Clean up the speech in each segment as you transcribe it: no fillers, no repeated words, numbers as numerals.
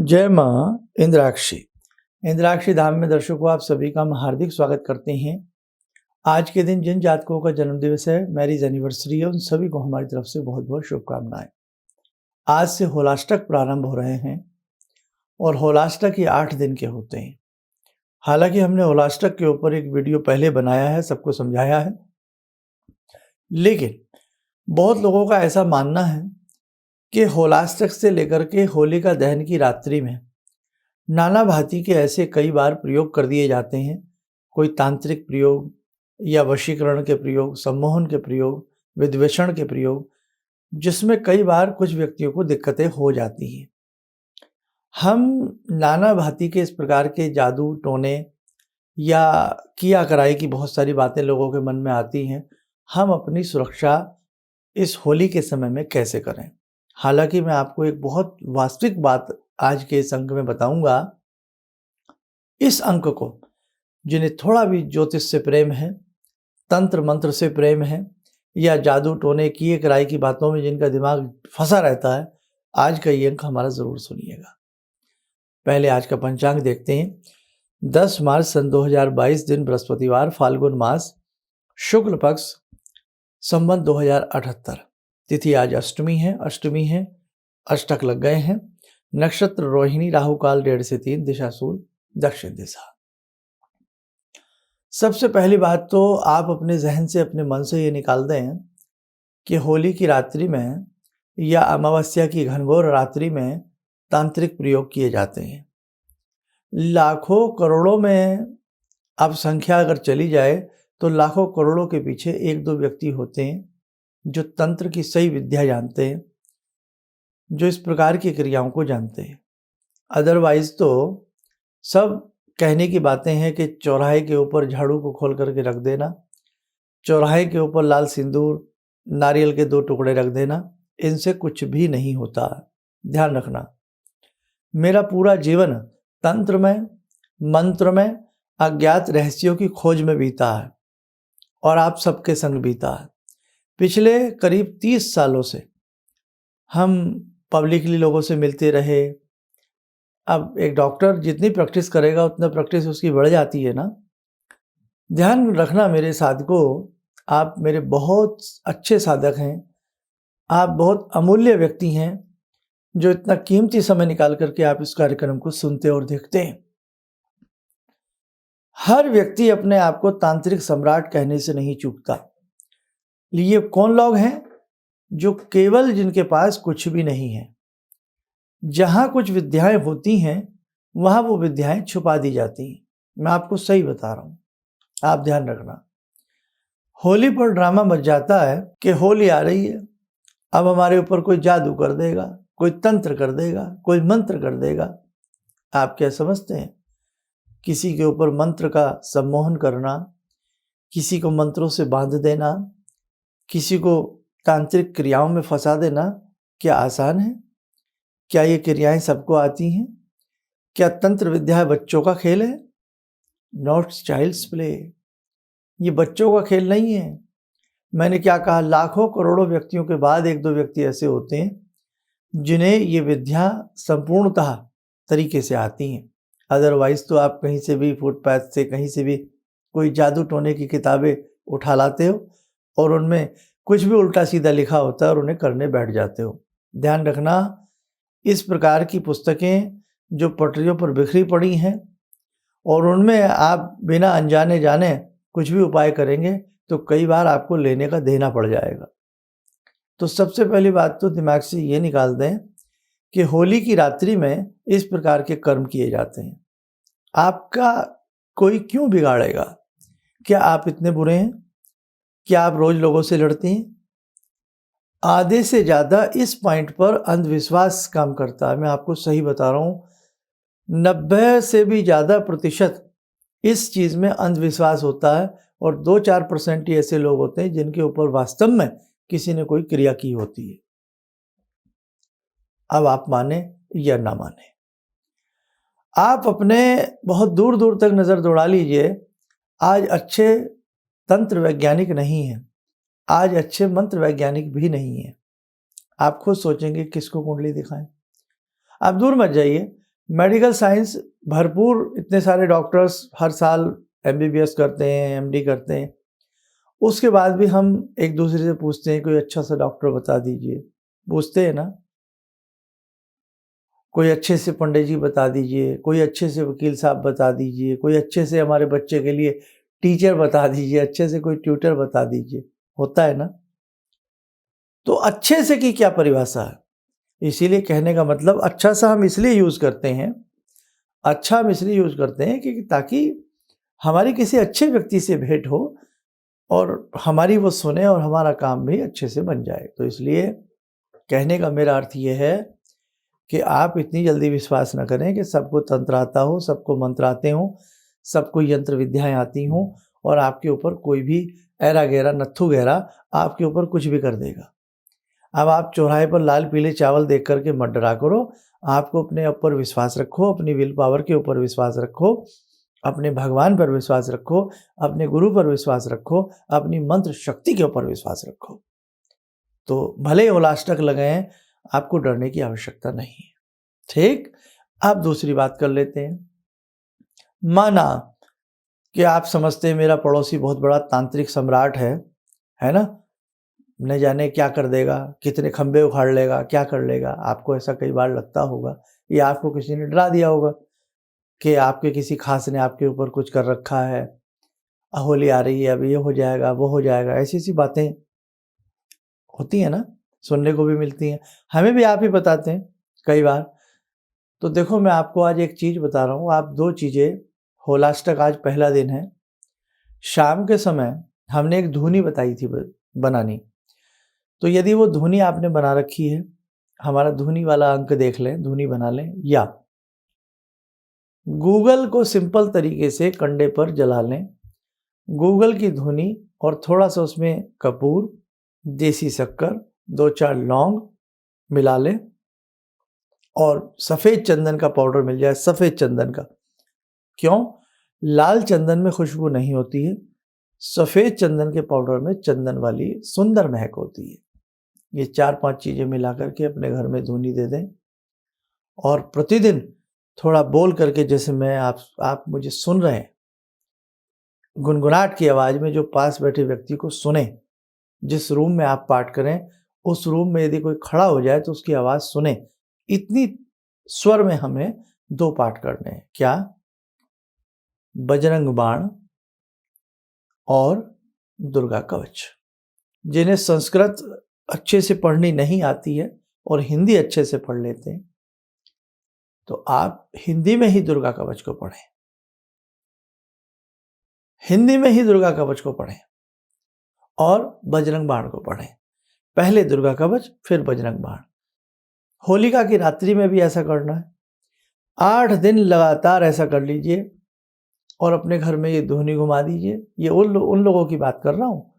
जय माँ इंद्राक्षी। इंद्राक्षी धाम में दर्शकों आप सभी का हम हार्दिक स्वागत करते हैं। आज के दिन जिन जातकों का जन्मदिवस है, मैरिज एनिवर्सरी है, उन सभी को हमारी तरफ से बहुत बहुत शुभकामनाएं। आज से होलाष्टक प्रारंभ हो रहे हैं और होलाष्टक ही 8 दिन के होते हैं। हालांकि हमने होलाष्टक के ऊपर एक वीडियो पहले बनाया है, सबको समझाया है, लेकिन बहुत लोगों का ऐसा मानना है कि होलाष्टक से लेकर के होलिका दहन की रात्रि में नाना भांति के ऐसे कई बार प्रयोग कर दिए जाते हैं। कोई तांत्रिक प्रयोग या वशीकरण के प्रयोग, सम्मोहन के प्रयोग, विद्वेषण के प्रयोग, जिसमें कई बार कुछ व्यक्तियों को दिक्कतें हो जाती हैं। हम नाना भांति के इस प्रकार के जादू टोने या किया कराई की बहुत सारी बातें लोगों के मन में आती हैं। हम अपनी सुरक्षा इस होली के समय में कैसे करें? हालांकि मैं आपको एक बहुत वास्तविक बात आज के इस अंक में बताऊंगा। इस अंक को जिन्हें थोड़ा भी ज्योतिष से प्रेम है, तंत्र मंत्र से प्रेम है, या जादू टोने किए कराई की बातों में जिनका दिमाग फंसा रहता है, आज का ये अंक हमारा जरूर सुनिएगा। पहले आज का पंचांग देखते हैं। 10 मार्च सन 2022 दिन बृहस्पतिवार, फाल्गुन मास, शुक्ल पक्ष, संवत 2078। तिथि आज अष्टमी है, अष्टक लग गए हैं। नक्षत्र रोहिणी, राहु काल 1:30 से 3, दिशा सूल दक्षिण दिशा। सबसे पहली बात तो आप अपने जहन से, अपने मन से ये निकाल दें कि होली की रात्रि में या अमावस्या की घनघोर रात्रि में तांत्रिक प्रयोग किए जाते हैं। लाखों करोड़ों में अब संख्या अगर चली जाए तो लाखों करोड़ों के पीछे 1-2 व्यक्ति होते हैं जो तंत्र की सही विद्या जानते हैं, जो इस प्रकार की क्रियाओं को जानते हैं। अदरवाइज तो सब कहने की बातें हैं कि चौराहे के ऊपर झाड़ू को खोल करके रख देना, चौराहे के ऊपर लाल सिंदूर, नारियल के 2 टुकड़े रख देना, इनसे कुछ भी नहीं होता। ध्यान रखना, मेरा पूरा जीवन तंत्र में, मंत्र में, अज्ञात रहस्यों की खोज में बीता है और आप सबके संग बीता है। पिछले करीब 30 सालों से हम पब्लिकली लोगों से मिलते रहे। अब एक डॉक्टर जितनी प्रैक्टिस करेगा उतना प्रैक्टिस उसकी बढ़ जाती है ना। ध्यान रखना मेरे साधकों, आप मेरे बहुत अच्छे साधक हैं, आप बहुत अमूल्य व्यक्ति हैं जो इतना कीमती समय निकाल करके आप इस कार्यक्रम को सुनते और देखते हैं। हर व्यक्ति अपने आप को तांत्रिक सम्राट कहने से नहीं चूकता। ये कौन लोग हैं जो केवल जिनके पास कुछ भी नहीं है। जहां कुछ विद्याएं होती हैं वहां वो विद्याएं छुपा दी जाती हैं। मैं आपको सही बता रहा हूं, आप ध्यान रखना। होली पर ड्रामा मच जाता है कि होली आ रही है, अब हमारे ऊपर कोई जादू कर देगा, कोई तंत्र कर देगा, कोई मंत्र कर देगा। आप क्या समझते हैं? किसी के ऊपर मंत्र का सम्मोहन करना, किसी को मंत्रों से बांध देना, किसी को तांत्रिक क्रियाओं में फंसा देना क्या आसान है? क्या ये क्रियाएं सबको आती हैं? क्या तंत्र विद्या बच्चों का खेल है? Not child's play. ये बच्चों का खेल नहीं है। मैंने क्या कहा, लाखों करोड़ों व्यक्तियों के बाद 1-2 व्यक्ति ऐसे होते हैं जिन्हें ये विद्या संपूर्णतः तरीके से आती हैं। अदरवाइज तो आप कहीं से भी फुटपाथ से, कहीं से भी कोई जादू टोने की किताबें उठा लाते हो और उनमें कुछ भी उल्टा सीधा लिखा होता है और उन्हें करने बैठ जाते हो। ध्यान रखना, इस प्रकार की पुस्तकें जो पटरियों पर बिखरी पड़ी हैं और उनमें आप बिना अनजाने जाने कुछ भी उपाय करेंगे तो कई बार आपको लेने का देना पड़ जाएगा। तो सबसे पहली बात तो दिमाग से ये निकाल दें कि होली की रात्रि में इस प्रकार के कर्म किए जाते हैं। आपका कोई क्यों बिगाड़ेगा? क्या आप इतने बुरे हैं? क्या आप रोज लोगों से लड़ते हैं? आधे से ज़्यादा इस पॉइंट पर अंधविश्वास काम करता है। मैं आपको सही बता रहा हूँ, 90 से भी ज़्यादा प्रतिशत इस चीज़ में अंधविश्वास होता है और 2-4% ही ऐसे लोग होते हैं जिनके ऊपर वास्तव में किसी ने कोई क्रिया की होती है। अब आप माने या ना माने, आप अपने बहुत दूर दूर तक नज़र दौड़ा लीजिए। आज अच्छे तंत्र वैज्ञानिक नहीं हैं, आज अच्छे मंत्र वैज्ञानिक भी नहीं हैं। आप खुद सोचेंगे किसको कुंडली दिखाएं। आप दूर मत जाइए, मेडिकल साइंस भरपूर, इतने सारे डॉक्टर्स हर साल MBBS करते हैं, MD करते हैं। उसके बाद भी हम एक दूसरे से पूछते हैं कोई अच्छा सा डॉक्टर बता दीजिए, पूछते हैं ना। कोई अच्छे से पंडित जी बता दीजिए, कोई अच्छे से वकील साहब बता दीजिए, कोई अच्छे से हमारे बच्चे के लिए टीचर बता दीजिए, अच्छे से कोई ट्यूटर बता दीजिए, होता है ना। तो अच्छे से की क्या परिभाषा है? इसीलिए कहने का मतलब अच्छा सा हम इसलिए यूज़ करते हैं, अच्छा हम इसलिए यूज़ करते हैं कि ताकि हमारी किसी अच्छे व्यक्ति से भेंट हो और हमारी वो सुने और हमारा काम भी अच्छे से बन जाए। तो इसलिए कहने का मेरा अर्थ ये है कि आप इतनी जल्दी विश्वास न करें कि सबको तंत्र आता हो, सबको मंत्र आते हों, सबको यंत्र विद्याएँ आती हों और आपके ऊपर कोई भी ऐरा गैरा नत्थू गैरा आपके ऊपर कुछ भी कर देगा। अब आप चौराहे पर लाल पीले चावल देख कर के मत डरा करो। आपको अपने ऊपर विश्वास रखो, अपनी विल पावर के ऊपर विश्वास रखो, अपने भगवान पर विश्वास रखो, अपने गुरु पर विश्वास रखो, अपनी मंत्र शक्ति के ऊपर विश्वास रखो। तो भले ही ओलाष्टक लगाएं, आपको डरने की आवश्यकता नहीं है। ठीक, अब दूसरी बात कर लेते हैं। माना कि आप समझते हैं मेरा पड़ोसी बहुत बड़ा तांत्रिक सम्राट है ना, न जाने क्या कर देगा, कितने खंबे उखाड़ लेगा, क्या कर लेगा। आपको ऐसा कई बार लगता होगा या आपको किसी ने डरा दिया होगा कि आपके किसी खास ने आपके ऊपर कुछ कर रखा है, होली आ रही है, अब ये हो जाएगा, वो हो जाएगा। ऐसी बातें होती हैं ना, सुनने को भी मिलती हैं, हमें भी आप ही बताते हैं कई बार। तो देखो, मैं आपको आज एक चीज़ बता रहा हूँ, आप 2 चीज़ें। होलाष्टक आज पहला दिन है। शाम के समय हमने एक धुनी बताई थी बनानी। तो यदि वो धुनी आपने बना रखी है, हमारा धुनी वाला अंक देख लें, धुनी बना लें, या गूगल को सिंपल तरीके से कंडे पर जला लें, गूगल की धुनी और थोड़ा सा उसमें कपूर, देसी शक्कर, 2-4 लौंग मिला लें और सफ़ेद चंदन का पाउडर मिल जाए, सफ़ेद चंदन का। क्यों? लाल चंदन में खुशबू नहीं होती है, सफ़ेद चंदन के पाउडर में चंदन वाली सुंदर महक होती है। ये 4-5 चीज़ें मिला करके अपने घर में धुनी दे दें और प्रतिदिन थोड़ा बोल करके, जैसे मैं आप मुझे सुन रहे हैं, गुनगुनाहट की आवाज़ में जो पास बैठे व्यक्ति को सुने। जिस रूम में आप पाठ करें, उस रूम में यदि कोई खड़ा हो जाए तो उसकी आवाज़ सुने। इतनी स्वर में हमें 2 पाठ करने हैं। क्या? बजरंग बाण और दुर्गा कवच। जिन्हें संस्कृत अच्छे से पढ़नी नहीं आती है और हिंदी अच्छे से पढ़ लेते हैं, तो आप हिंदी में ही दुर्गा कवच को पढ़ें, हिंदी में ही दुर्गा कवच को पढ़ें और बजरंग बाण को पढ़ें। पहले दुर्गा कवच, फिर बजरंग बाण। होलिका की रात्रि में भी ऐसा करना है। 8 दिन लगातार ऐसा कर लीजिए और अपने घर में ये धुनी घुमा दीजिए। ये उन लोगों की बात कर रहा हूँ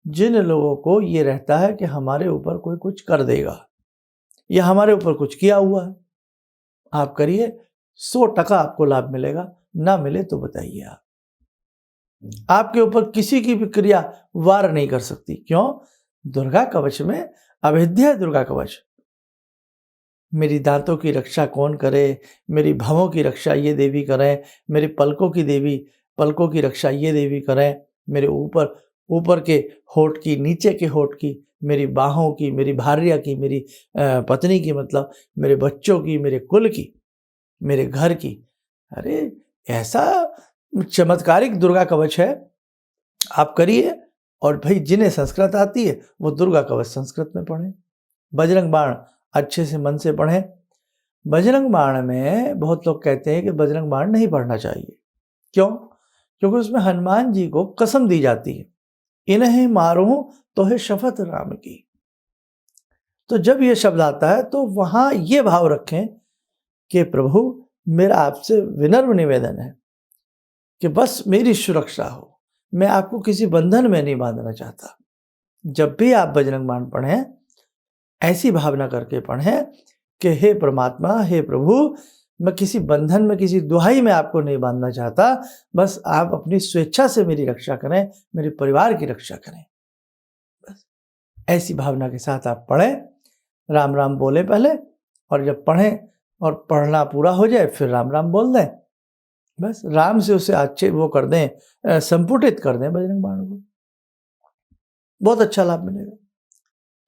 जिन लोगों को ये रहता है कि हमारे ऊपर कोई कुछ कर देगा या हमारे ऊपर कुछ किया हुआ है। आप करिए, 100% आपको लाभ मिलेगा। ना मिले तो बताइए। आपके ऊपर किसी की भी क्रिया वार नहीं कर सकती। क्यों? दुर्गा कवच में अभेद्य है दुर्गा कवच। मेरी दांतों की रक्षा कौन करे, मेरी भवों की रक्षा ये देवी करें, मेरे पलकों की रक्षा ये देवी करें, मेरे ऊपर के होठ की, नीचे के होठ की, मेरी बाहों की, मेरी भार्या की, मेरी पत्नी की, मतलब मेरे बच्चों की, मेरे कुल की, मेरे घर की। अरे ऐसा चमत्कारिक दुर्गा कवच है, आप करिए। और भाई जिन्हें संस्कृत आती है वो दुर्गा कवच संस्कृत में पढ़ें। बजरंग बाण अच्छे से मन से पढ़ें। बजरंग बाण में बहुत लोग कहते हैं कि बजरंग बाण नहीं पढ़ना चाहिए। क्यों? क्योंकि उसमें हनुमान जी को कसम दी जाती है, इन्हें मारूं तो है शपथ राम की। तो जब ये शब्द आता है तो वहां ये भाव रखें कि प्रभु, मेरा आपसे विनम्र निवेदन है कि बस मेरी सुरक्षा हो, मैं आपको किसी बंधन में नहीं बांधना चाहता। जब भी आप बजरंग बाण पढ़ें, ऐसी भावना करके पढ़ें कि हे परमात्मा, हे प्रभु, मैं किसी बंधन में, किसी दुहाई में आपको नहीं बांधना चाहता। बस आप अपनी स्वेच्छा से मेरी रक्षा करें, मेरे परिवार की रक्षा करें। बस ऐसी भावना के साथ आप पढ़ें, राम राम बोलें पहले, और जब पढ़ें और पढ़ना पूरा हो जाए फिर राम राम बोल दें, बस राम से उसे अच्छे वो कर दें, संपुटित कर दें बजरंग बाण को, बहुत अच्छा लाभ मिलेगा।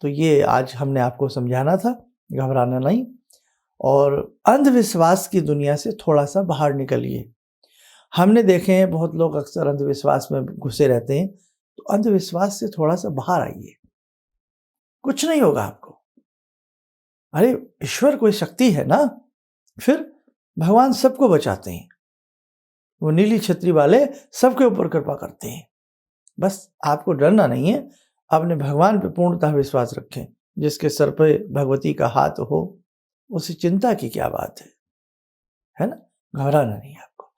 तो ये आज हमने आपको समझाना था, घबराना नहीं। और अंधविश्वास की दुनिया से थोड़ा सा बाहर निकलिए। हमने देखे हैं बहुत लोग अक्सर अंधविश्वास में घुसे रहते हैं, तो अंधविश्वास से थोड़ा सा बाहर आइए, कुछ नहीं होगा आपको। अरे ईश्वर कोई शक्ति है ना, फिर भगवान सबको बचाते हैं, वो नीली छतरी वाले सबके ऊपर कृपा करते हैं। बस आपको डरना नहीं है, अपने भगवान पे पूर्णतः विश्वास रखें। जिसके सर पे भगवती का हाथ हो उसे चिंता की क्या बात है ना, घबराना नहीं आपको।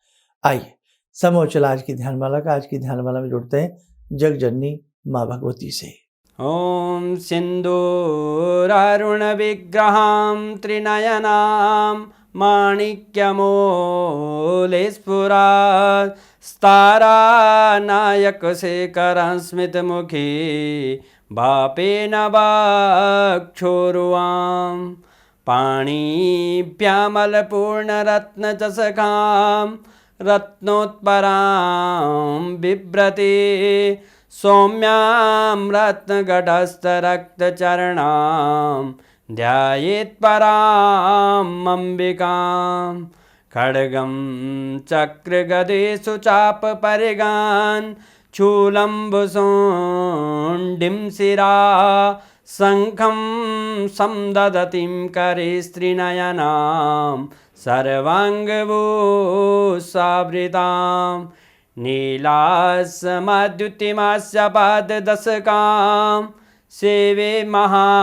आइए समय चला आज की ध्यानमाला का। आज की ध्यानमाला में जुड़ते हैं जग जननी माँ भगवती से। ॐ सिन्दूरारुण विग्रहां त्रिनयनां माणिक्यमूलस्फुरात् स्तारानायकशेखरं स्मितमुखी बापेन वक्षोरुवां पाणिभ्यामलपूर्णरत्नचषकां रत्नोत्परां बिभ्रति सौम्यां रत्नगटस्थरक्तचरणां ध्यायेत्पराम् अम्बिकां खड्गं चक्रगदेषु चापपरिगान् शूलम्बुशुण्डिं शिरा शङ्खं संदधतीं करे स्त्रीनयनां सर्वाङ्गभूषावृताम् नीलासमद्युतिमास्य पाददशकां सेवे महाकालिकां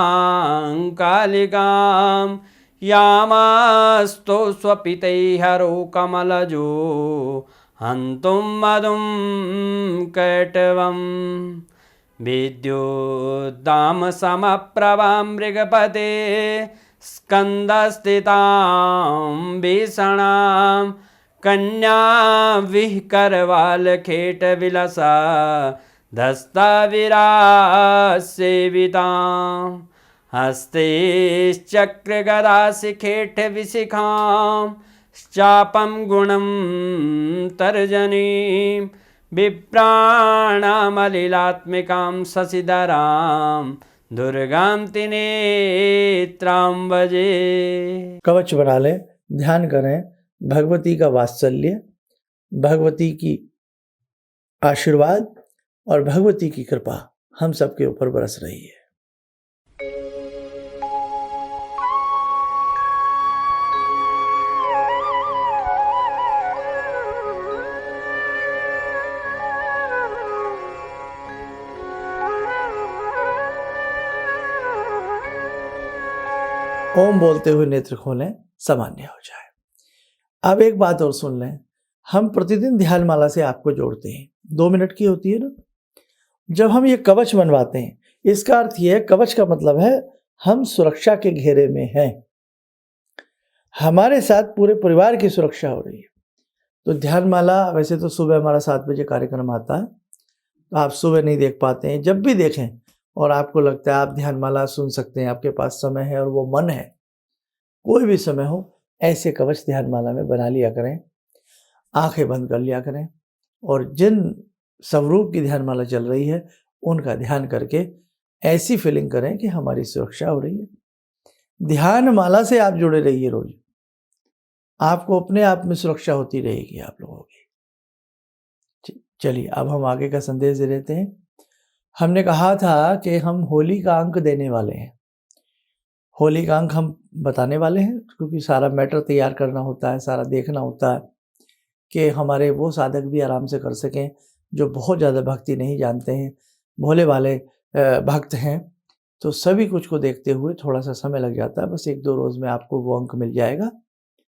यामास्तो स्वपितैहरो कमलजो हन्तुं मधुं कैटवं विद्युद्दामसमप्रभां मृगपते स्कन्दस्थितां भीषणां कन्या विहकरवालखेटविलसा धस्ताविरासेवितां हस्तैश्चक्रगदाशिखेटविशिखां चापं गुणं तर्जनीं विप्राणामलिलात्मिकां शशिधरां दुर्गां त्रिनेत्रां भजे। कवच बना लें, ध्यान करें, भगवती का वात्सल्य, भगवती की आशीर्वाद और भगवती की कृपा हम सबके ऊपर बरस रही है। ओम बोलते हुए नेत्र खोलें, सामान्य हो जाए। अब एक बात और सुन लें, हम प्रतिदिन ध्यान माला से आपको जोड़ते हैं, 2 मिनट की होती है ना। जब हम ये कवच बनवाते हैं, इसका अर्थ ये है, कवच का मतलब है हम सुरक्षा के घेरे में हैं, हमारे साथ पूरे परिवार की सुरक्षा हो रही है। तो ध्यान माला वैसे तो सुबह हमारा 7 बजे कार्यक्रम आता है, तो आप सुबह नहीं देख पाते हैं, जब भी देखें और आपको लगता है आप ध्यान माला सुन सकते हैं, आपके पास समय है और वो मन है, कोई भी समय हो, ऐसे कवच ध्यान माला में बना लिया करें, आंखें बंद कर लिया करें और जिन स्वरूप की ध्यान माला चल रही है उनका ध्यान करके ऐसी फीलिंग करें कि हमारी सुरक्षा हो रही है। ध्यान माला से आप जुड़े रहिए, रोज आपको अपने आप में सुरक्षा होती रहेगी आप लोगों की। चलिए अब हम आगे का संदेश दे देते हैं। हमने कहा था कि हम होली का अंक देने वाले हैं, होली का अंक हम बताने वाले हैं, क्योंकि सारा मैटर तैयार करना होता है, सारा देखना होता है कि हमारे वो साधक भी आराम से कर सकें जो बहुत ज़्यादा भक्ति नहीं जानते हैं, भोले वाले भक्त हैं। तो सभी कुछ को देखते हुए थोड़ा सा समय लग जाता है, बस 1-2 रोज़ में आपको वो अंक मिल जाएगा।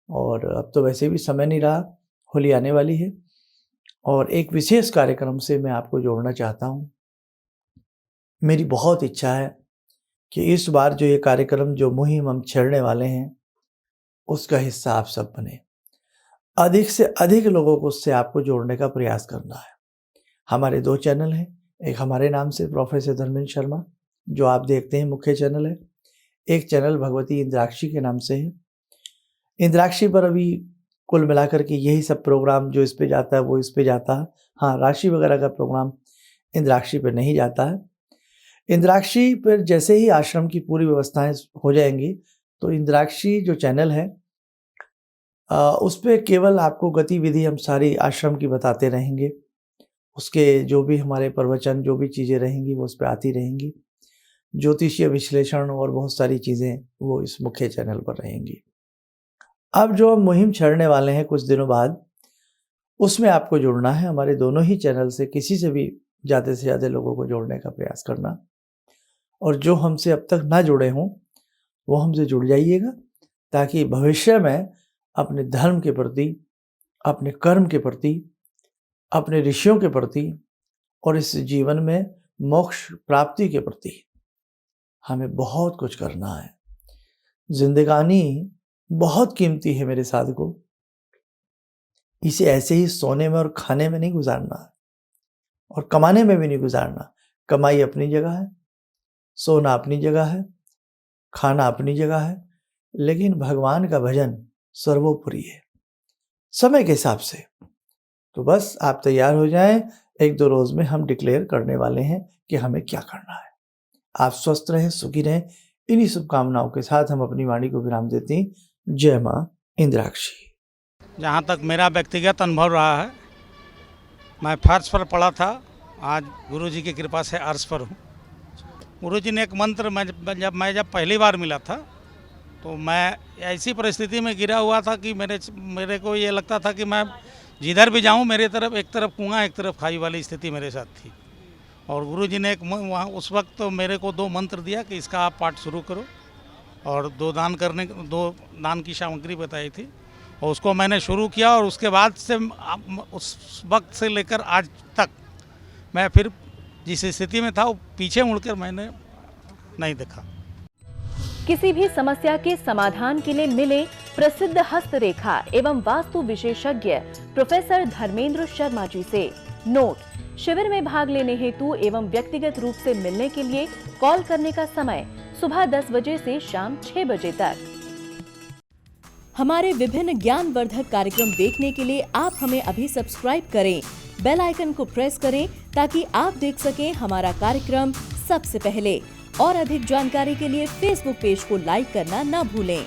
और अब तो वैसे भी समय नहीं रहा, होली आने वाली है और एक विशेष कार्यक्रम से मैं आपको जोड़ना चाहता हूँ। मेरी बहुत इच्छा है कि इस बार जो ये कार्यक्रम, जो मुहिम हम छेड़ने वाले हैं, उसका हिस्सा आप सब बने। अधिक से अधिक लोगों को उससे आपको जोड़ने का प्रयास करना है। हमारे 2 चैनल हैं, एक हमारे नाम से प्रोफेसर धर्मेंद्र शर्मा जो आप देखते हैं, मुख्य चैनल है। एक चैनल भगवती इंद्राक्षी के नाम से है। इंद्राक्षी पर अभी कुल मिलाकर के यही सब प्रोग्राम जो इस पे जाता है वो इस पे जाता है। हाँ, राशि वगैरह का प्रोग्राम इंद्राक्षी पर नहीं जाता है। इंद्राक्षी पर जैसे ही आश्रम की पूरी व्यवस्थाएं हो जाएंगी तो इंद्राक्षी जो चैनल है उस पे केवल आपको गतिविधि हम सारी आश्रम की बताते रहेंगे। उसके जो भी हमारे प्रवचन, जो भी चीज़ें रहेंगी वो उस पे आती रहेंगी। ज्योतिषीय विश्लेषण और बहुत सारी चीज़ें वो इस मुख्य चैनल पर रहेंगी। अब जो हम मुहिम छेड़ने वाले हैं कुछ दिनों बाद, उसमें आपको जुड़ना है। हमारे दोनों ही चैनल से किसी से भी ज़्यादा से ज़्यादा लोगों को जोड़ने का प्रयास करना, और जो हमसे अब तक ना जुड़े हों वो हमसे जुड़ जाइएगा, ताकि भविष्य में अपने धर्म के प्रति, अपने कर्म के प्रति, अपने ऋषियों के प्रति और इस जीवन में मोक्ष प्राप्ति के प्रति हमें बहुत कुछ करना है। जिंदगानी बहुत कीमती है मेरे साधकों। इसे ऐसे ही सोने में और खाने में नहीं गुजारना और कमाने में भी नहीं गुजारना। कमाई अपनी जगह है, सोना अपनी जगह है, खाना अपनी जगह है, लेकिन भगवान का भजन सर्वोपरि है समय के हिसाब से। तो बस आप तैयार हो जाएं, 1-2 रोज में हम डिक्लेयर करने वाले हैं कि हमें क्या करना है। आप स्वस्थ रहें, सुखी रहें। इन्हीं शुभकामनाओं के साथ हम अपनी वाणी को विराम देते हैं। जय मां इंद्राक्षी। जहाँ तक मेरा व्यक्तिगत अनुभव रहा है, मैं फर्श पर पड़ा था, आज गुरुजी की कृपा से अर्श पर हूँ। गुरुजी ने एक मंत्र जब पहली बार मिला था तो मैं ऐसी परिस्थिति में गिरा हुआ था कि मेरे को ये लगता था कि मैं जिधर भी जाऊँ मेरे तरफ एक तरफ कुआं एक तरफ खाई वाली स्थिति मेरे साथ थी। और गुरुजी ने वहाँ उस वक्त तो मेरे को 2 मंत्र दिया कि इसका आप पाठ शुरू करो, और 2 दान की सामग्री बताई थी और उसको मैंने शुरू किया। और उसके बाद से उस वक्त से लेकर आज तक मैं फिर जिस स्थिति में था वो पीछे मुड़कर मैंने नहीं देखा। किसी भी समस्या के समाधान के लिए मिले प्रसिद्ध हस्तरेखा एवं वास्तु विशेषज्ञ प्रोफेसर धर्मेंद्र शर्मा जी से। नोट: शिविर में भाग लेने हेतु एवं व्यक्तिगत रूप से मिलने के लिए कॉल करने का समय सुबह 10 बजे से शाम 6 बजे तक। हमारे विभिन्न ज्ञानवर्धक कार्यक्रम देखने के लिए आप हमें अभी सब्सक्राइब करें, बेल आइकन को प्रेस करें ताकि आप देख सकें हमारा कार्यक्रम सबसे पहले। और अधिक जानकारी के लिए फेसबुक पेज को लाइक करना न भूलें।